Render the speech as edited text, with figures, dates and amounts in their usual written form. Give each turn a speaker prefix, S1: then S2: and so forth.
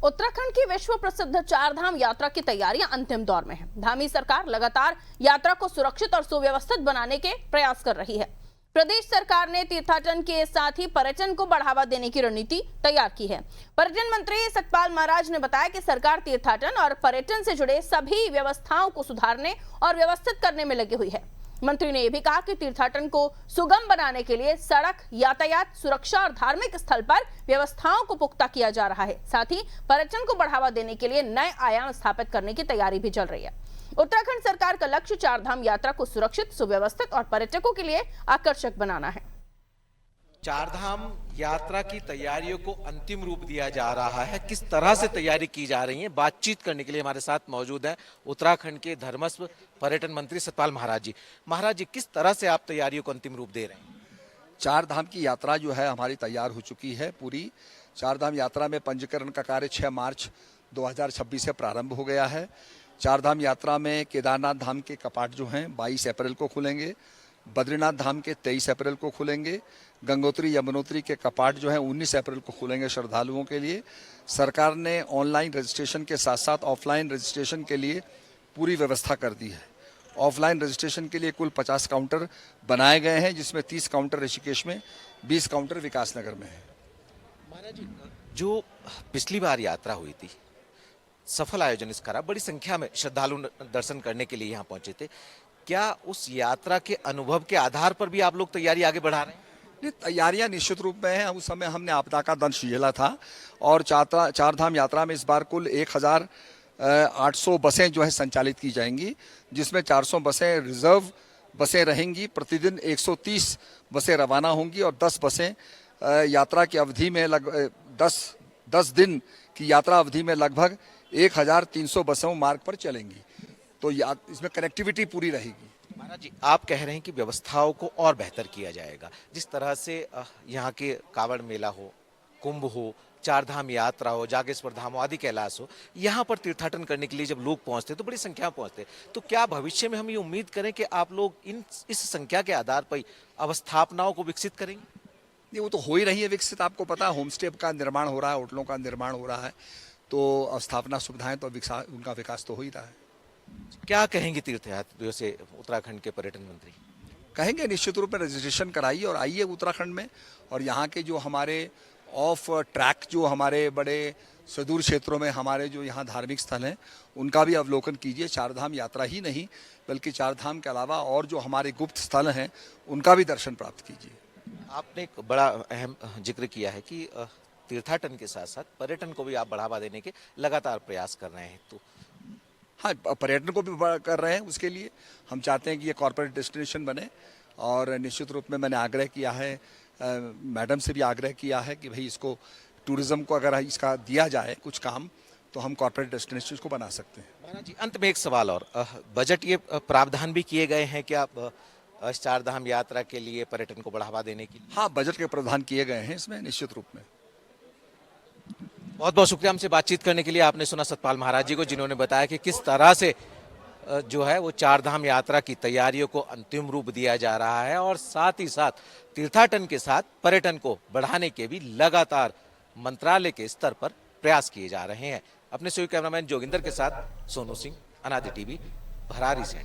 S1: उत्तराखंड की विश्व प्रसिद्ध चारधाम यात्रा की तैयारियां अंतिम दौर में है। धामी सरकार लगातार यात्रा को सुरक्षित और सुव्यवस्थित बनाने के प्रयास कर रही है। प्रदेश सरकार ने तीर्थाटन के साथ ही पर्यटन को बढ़ावा देने की रणनीति तैयार की है। पर्यटन मंत्री सतपाल महाराज ने बताया कि सरकार तीर्थाटन और पर्यटन से जुड़े सभी व्यवस्थाओं को सुधारने और व्यवस्थित करने में लगी हुई है। मंत्री ने यह भी कहा कि तीर्थाटन को सुगम बनाने के लिए सड़क यातायात सुरक्षा और धार्मिक स्थल पर व्यवस्थाओं को पुख्ता किया जा रहा है। साथ ही पर्यटन को बढ़ावा देने के लिए नए आयाम स्थापित करने की तैयारी भी चल रही है। उत्तराखंड सरकार का लक्ष्य चारधाम यात्रा को सुरक्षित, सुव्यवस्थित और पर्यटकों के लिए आकर्षक बनाना है।
S2: चारधाम यात्रा की तैयारियों को अंतिम रूप दिया जा रहा है। किस तरह से तैयारी की जा रही है, बातचीत करने के लिए हमारे साथ मौजूद हैं उत्तराखंड के धर्मस्व पर्यटन मंत्री सतपाल महाराज जी। महाराज जी, किस तरह से आप तैयारियों को अंतिम रूप दे रहे हैं?
S3: चारधाम की यात्रा जो है हमारी तैयार हो चुकी है पूरी। चारधाम यात्रा में पंजीकरण का कार्य 6 मार्च 2026 से प्रारंभ हो गया है। चारधाम यात्रा में केदारनाथ धाम के कपाट जो हैं 22 अप्रैल को खुलेंगे, बद्रीनाथ धाम के 23 अप्रैल को खुलेंगे, गंगोत्री यमुनोत्री के कपाट जो है 19 अप्रैल को खुलेंगे श्रद्धालुओं के लिए। सरकार ने ऑनलाइन रजिस्ट्रेशन के साथ साथ ऑफलाइन रजिस्ट्रेशन के लिए पूरी व्यवस्था कर दी है। ऑफलाइन रजिस्ट्रेशन के लिए कुल 50 काउंटर बनाए गए हैं, जिसमें 30 काउंटर ऋषिकेश में, 20 काउंटर विकासनगर में है।
S2: महाराज जी, जो पिछली बार यात्रा हुई थी, सफल आयोजन इसका रहा, बड़ी संख्या में श्रद्धालु दर्शन करने के लिए यहाँ पहुंचे थे। क्या उस यात्रा के अनुभव के आधार पर भी आप लोग तैयारी आगे बढ़ा रहे हैं?
S3: तैयारियां निश्चित रूप में है। उस समय हमने आपदा का दंश झेला था और चारधाम यात्रा में इस बार कुल 1800 बसें जो है संचालित की जाएंगी, जिसमें 400 बसें रिजर्व बसें रहेंगी। प्रतिदिन 130 बसें रवाना होंगी और 10 बसें यात्रा की अवधि में 10 दिन की यात्रा अवधि में लगभग 1300 बसों मार्ग पर चलेंगी। तो इसमें कनेक्टिविटी पूरी रहेगी।
S2: महाराज जी, आप कह रहे हैं कि व्यवस्थाओं को और बेहतर किया जाएगा। जिस तरह से यहाँ के कांवड़ मेला हो, कुंभ हो, चारधाम यात्रा हो, जागेश्वर धाम हो, आदि कैलाश हो, यहाँ पर तीर्थाटन करने के लिए जब लोग पहुँचते हैं तो बड़ी संख्या में पहुँचते हैं। तो क्या भविष्य में हम ये उम्मीद करें कि आप लोग इस संख्या के आधार पर अवस्थापनाओं को विकसित करेंगे?
S3: नहीं, वो तो हो ही रही है विकसित। आपको पता है, होम स्टे का निर्माण हो रहा है, होटलों का निर्माण हो रहा है, तो अवस्थापना सुविधाएं तो उनका विकास तो हो ही रहा है।
S2: क्या कहेंगे तीर्थयात्रियों से उत्तराखंड के पर्यटन मंत्री?
S3: कहेंगे निश्चित रूप में रजिस्ट्रेशन कराइए और आइए उत्तराखंड में। और यहाँ के जो हमारे ऑफ ट्रैक जो हमारे बड़े सुदूर क्षेत्रों में हमारे जो यहाँ धार्मिक स्थल हैं, उनका भी अवलोकन कीजिए। चारधाम यात्रा ही नहीं बल्कि चारधाम के अलावा और जो हमारे गुप्त स्थल हैं उनका भी दर्शन प्राप्त कीजिए।
S2: आपने एक बड़ा अहम जिक्र किया है कि तीर्थाटन के साथ साथ पर्यटन को भी आप बढ़ावा देने के लगातार प्रयास कर रहे हैं। तो
S3: हाँ, पर्यटन को भी कर रहे हैं। उसके लिए हम चाहते हैं कि ये कॉर्पोरेट डेस्टिनेशन बने और निश्चित रूप में मैंने आग्रह किया है, मैडम से भी आग्रह किया है कि भाई इसको टूरिज्म को अगर इसका दिया जाए कुछ काम, तो हम कॉर्पोरेट डेस्टिनेशन को बना सकते हैं।
S2: महाराज जी, अंत में एक सवाल और, बजट ये प्रावधान भी किए गए हैं कि आप चारधाम यात्रा के लिए पर्यटन को बढ़ावा देने के लिए?
S3: हाँ, बजट के प्रावधान किए गए हैं इसमें निश्चित रूप में।
S2: बहुत बहुत शुक्रिया हमसे बातचीत करने के लिए। आपने सुना सतपाल महाराज जी को, जिन्होंने बताया कि किस तरह से जो है वो चारधाम यात्रा की तैयारियों को अंतिम रूप दिया जा रहा है और साथ ही साथ तीर्थाटन के साथ पर्यटन को बढ़ाने के भी लगातार मंत्रालय के स्तर पर प्रयास किए जा रहे हैं। अपने सहयोगी कैमरामैन जोगिंदर के साथ सोनू सिंह, अनादि टीवी, भरारी से।